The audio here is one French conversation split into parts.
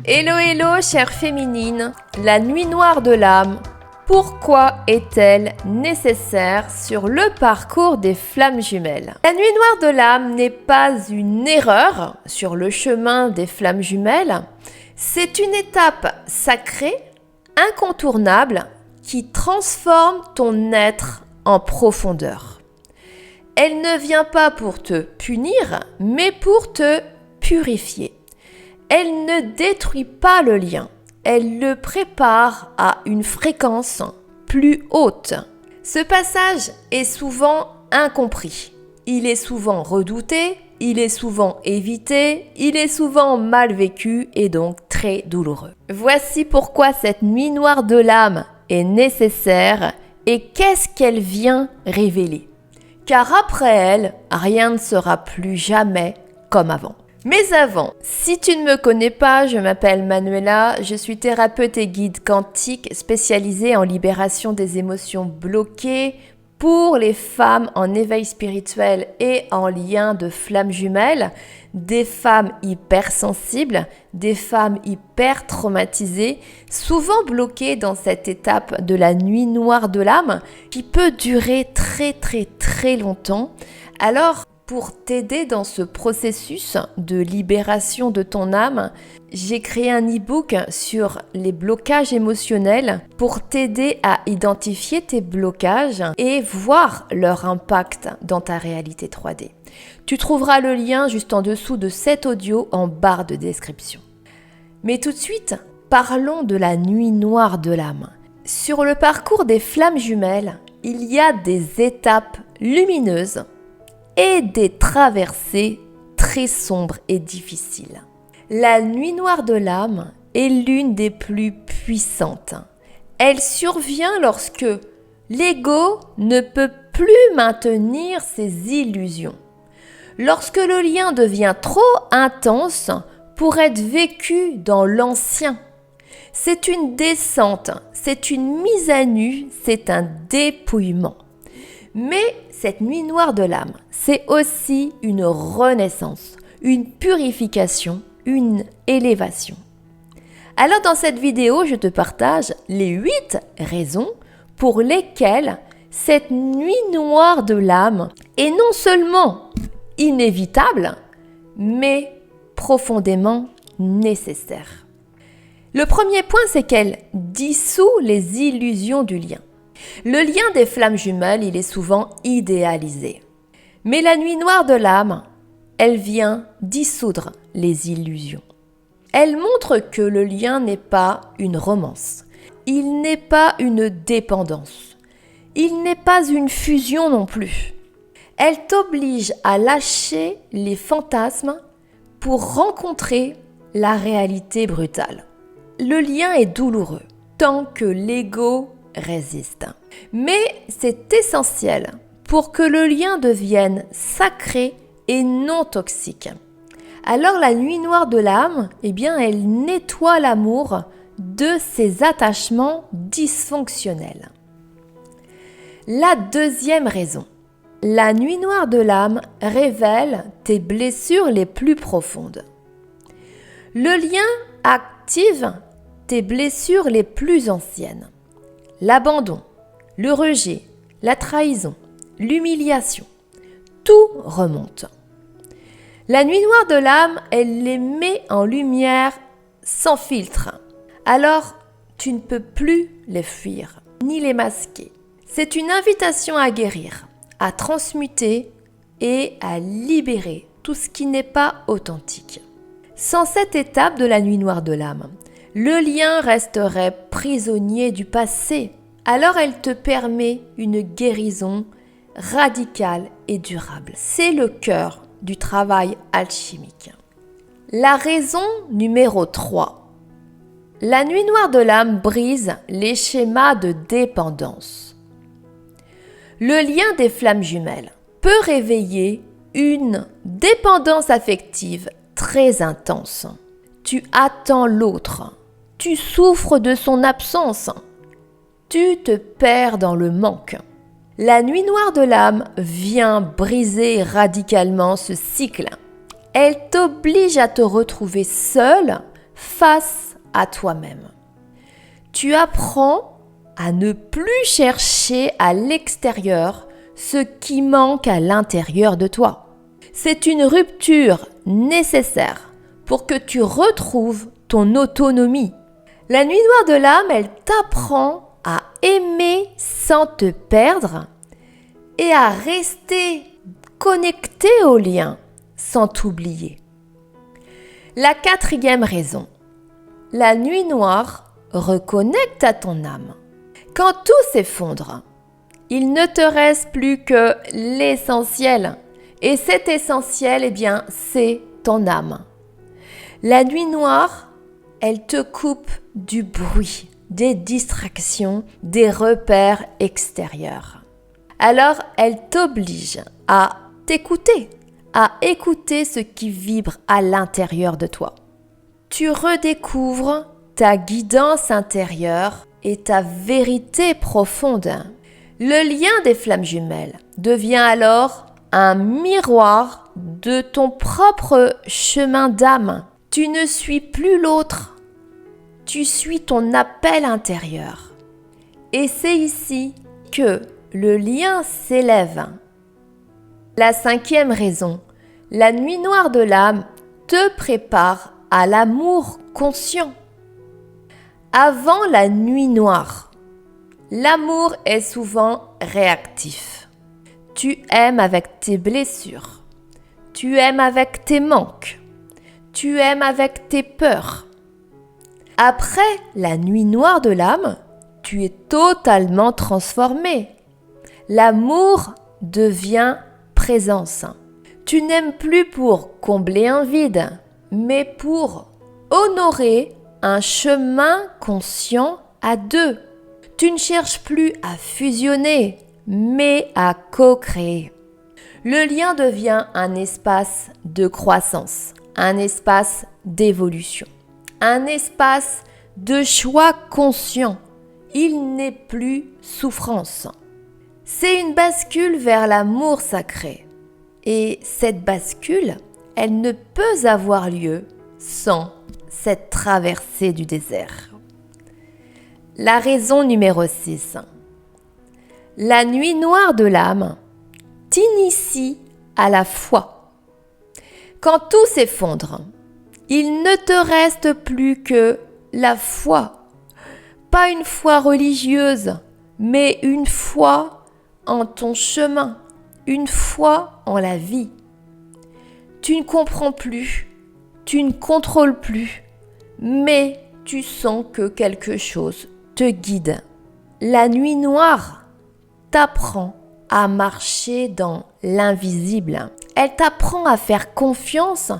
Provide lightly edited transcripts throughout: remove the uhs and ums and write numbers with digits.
Hello hello chère féminine, la nuit noire de l'âme, pourquoi est-elle nécessaire sur le parcours des flammes jumelles? La nuit noire de l'âme n'est pas une erreur sur le chemin des flammes jumelles, c'est une étape sacrée, incontournable, qui transforme ton être en profondeur. Elle ne vient pas pour te punir, mais pour te purifier. Elle ne détruit pas le lien, elle le prépare à une fréquence plus haute. Ce passage est souvent incompris, il est souvent redouté, il est souvent évité, il est souvent mal vécu et donc très douloureux. Voici pourquoi cette nuit noire de l'âme est nécessaire et qu'est-ce qu'elle vient révéler. Car après elle, rien ne sera plus jamais comme avant. Mais avant, si tu ne me connais pas, je m'appelle Manuela, je suis thérapeute et guide quantique spécialisée en libération des émotions bloquées pour les femmes en éveil spirituel et en lien de flammes jumelles, des femmes hypersensibles, des femmes hyper traumatisées, souvent bloquées dans cette étape de la nuit noire de l'âme qui peut durer très longtemps. Alors, pour t'aider dans ce processus de libération de ton âme, j'ai créé un e-book sur les blocages émotionnels pour t'aider à identifier tes blocages et voir leur impact dans ta réalité 3D. Tu trouveras le lien juste en dessous de cet audio en barre de description. Mais tout de suite, parlons de la nuit noire de l'âme. Sur le parcours des flammes jumelles, il y a des étapes lumineuses et des traversées très sombres et difficiles. La nuit noire de l'âme est l'une des plus puissantes. Elle survient lorsque l'ego ne peut plus maintenir ses illusions. Lorsque le lien devient trop intense pour être vécu dans l'ancien. C'est une descente, c'est une mise à nu, c'est un dépouillement. Mais cette nuit noire de l'âme, c'est aussi une renaissance, une purification, une élévation. Alors dans cette vidéo, je te partage les 8 raisons pour lesquelles cette nuit noire de l'âme est non seulement inévitable, mais profondément nécessaire. Le premier point, c'est qu'elle dissout les illusions du lien. Le lien des flammes jumelles, il est souvent idéalisé. Mais la nuit noire de l'âme, elle vient dissoudre les illusions. Elle montre que le lien n'est pas une romance. Il n'est pas une dépendance. Il n'est pas une fusion non plus. Elle t'oblige à lâcher les fantasmes pour rencontrer la réalité brutale. Le lien est douloureux tant que l'ego résiste. Mais c'est essentiel pour que le lien devienne sacré et non toxique. Alors la nuit noire de l'âme, elle nettoie l'amour de ses attachements dysfonctionnels. La deuxième raison, la nuit noire de l'âme révèle tes blessures les plus profondes. Le lien active tes blessures les plus anciennes. L'abandon, le rejet, la trahison, l'humiliation, tout remonte. La nuit noire de l'âme, elle les met en lumière sans filtre. Alors, tu ne peux plus les fuir, ni les masquer. C'est une invitation à guérir, à transmuter et à libérer tout ce qui n'est pas authentique. Sans cette étape de la nuit noire de l'âme, le lien resterait prisonnier du passé. Alors elle te permet une guérison radicale et durable. C'est le cœur du travail alchimique. La raison numéro 3. La nuit noire de l'âme brise les schémas de dépendance. Le lien des flammes jumelles peut réveiller une dépendance affective très intense. Tu attends l'autre. Tu souffres de son absence. Tu te perds dans le manque. La nuit noire de l'âme vient briser radicalement ce cycle. Elle t'oblige à te retrouver seule face à toi-même. Tu apprends à ne plus chercher à l'extérieur ce qui manque à l'intérieur de toi. C'est une rupture nécessaire pour que tu retrouves ton autonomie. La nuit noire de l'âme, elle t'apprend à aimer sans te perdre et à rester connecté au lien sans t'oublier. La 4e raison, la nuit noire reconnecte à ton âme. Quand tout s'effondre, il ne te reste plus que l'essentiel. Et cet essentiel, eh bien, c'est ton âme. La nuit noire, elle te coupe du bruit, des distractions, des repères extérieurs. Alors, elle t'oblige à t'écouter, à écouter ce qui vibre à l'intérieur de toi. Tu redécouvres ta guidance intérieure et ta vérité profonde. Le lien des flammes jumelles devient alors un miroir de ton propre chemin d'âme. Tu ne suis plus l'autre, tu suis ton appel intérieur. Et c'est ici que le lien s'élève. La 5e raison, la nuit noire de l'âme te prépare à l'amour conscient. Avant la nuit noire, l'amour est souvent réactif. Tu aimes avec tes blessures, tu aimes avec tes manques, tu aimes avec tes peurs. Après la nuit noire de l'âme, tu es totalement transformé. L'amour devient présence. Tu n'aimes plus pour combler un vide, mais pour honorer un chemin conscient à deux. Tu ne cherches plus à fusionner, mais à co-créer. Le lien devient un espace de croissance, un espace d'évolution, un espace de choix conscient. Il n'est plus souffrance. C'est une bascule vers l'amour sacré. Et cette bascule, elle ne peut avoir lieu sans cette traversée du désert. La raison numéro 6. La nuit noire de l'âme t'initie à la foi. Quand tout s'effondre, il ne te reste plus que la foi. Pas une foi religieuse, mais une foi en ton chemin, une foi en la vie. Tu ne comprends plus, tu ne contrôles plus, mais tu sens que quelque chose te guide. La nuit noire t'apprend à marcher dans l'invisible. Elle t'apprend à faire confiance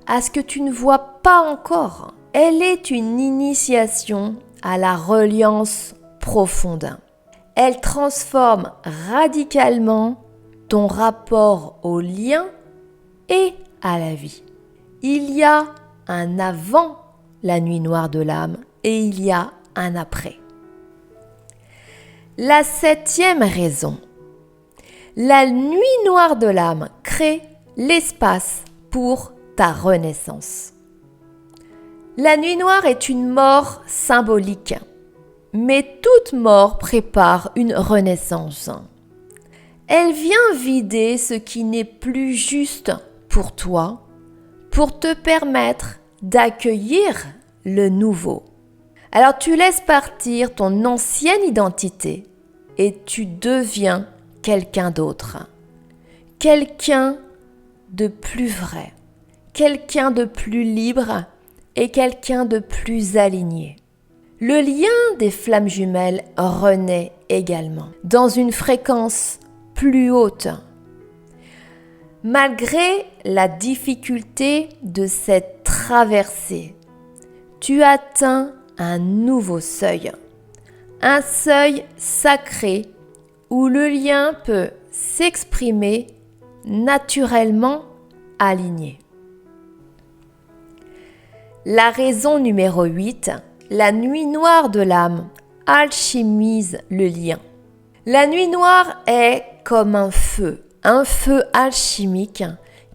à ce que tu ne vois pas encore. Elle est une initiation à la reliance profonde. Elle transforme radicalement ton rapport au lien et à la vie. Il y a un avant la nuit noire de l'âme et il y a un après. La 7e raison. La nuit noire de l'âme crée l'espace pour ta renaissance. La nuit noire est une mort symbolique, mais toute mort prépare une renaissance. Elle vient vider ce qui n'est plus juste pour toi, pour te permettre d'accueillir le nouveau. Alors tu laisses partir ton ancienne identité et tu deviens quelqu'un d'autre, quelqu'un de plus vrai, quelqu'un de plus libre et quelqu'un de plus aligné. Le lien des flammes jumelles renaît également dans une fréquence plus haute. Malgré la difficulté de cette traversée, tu atteins un nouveau seuil, un seuil sacré où le lien peut s'exprimer naturellement aligné. La raison numéro 8, la nuit noire de l'âme alchimise le lien. La nuit noire est comme un feu alchimique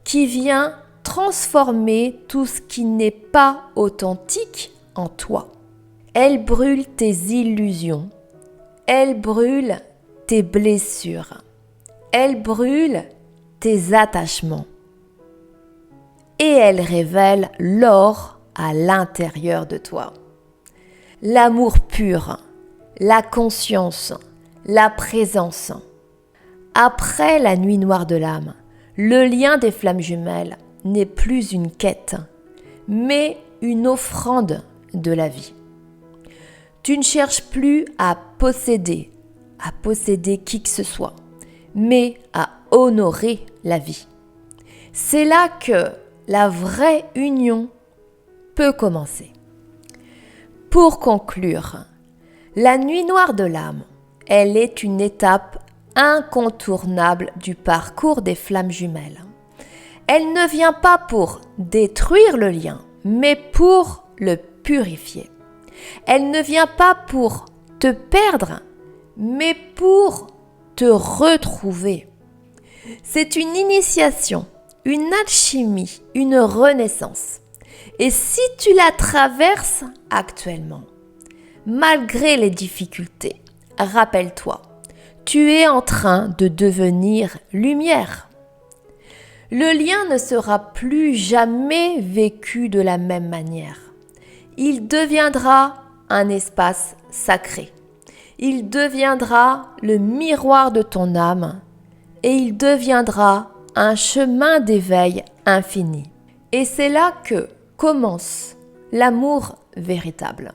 qui vient transformer tout ce qui n'est pas authentique en toi. Elle brûle tes illusions. Elle brûle tes blessures. Elle brûle tes attachements. Et elle révèle l'or à l'intérieur de toi. L'amour pur, la conscience, la présence. Après la nuit noire de l'âme, le lien des flammes jumelles n'est plus une quête, mais une offrande de la vie. Tu ne cherches plus à posséder qui que ce soit, mais à honorer la vie. C'est là que la vraie union peut commencer. Pour conclure, la nuit noire de l'âme, elle est une étape incontournable du parcours des flammes jumelles. Elle ne vient pas pour détruire le lien, mais pour le purifier. Elle ne vient pas pour te perdre, mais pour te retrouver. C'est une initiation, une alchimie, une renaissance. Et si tu la traverses actuellement, malgré les difficultés, rappelle-toi, tu es en train de devenir lumière. Le lien ne sera plus jamais vécu de la même manière. Il deviendra un espace sacré. Il deviendra le miroir de ton âme et il deviendra un chemin d'éveil infini. Et c'est là que commence l'amour véritable.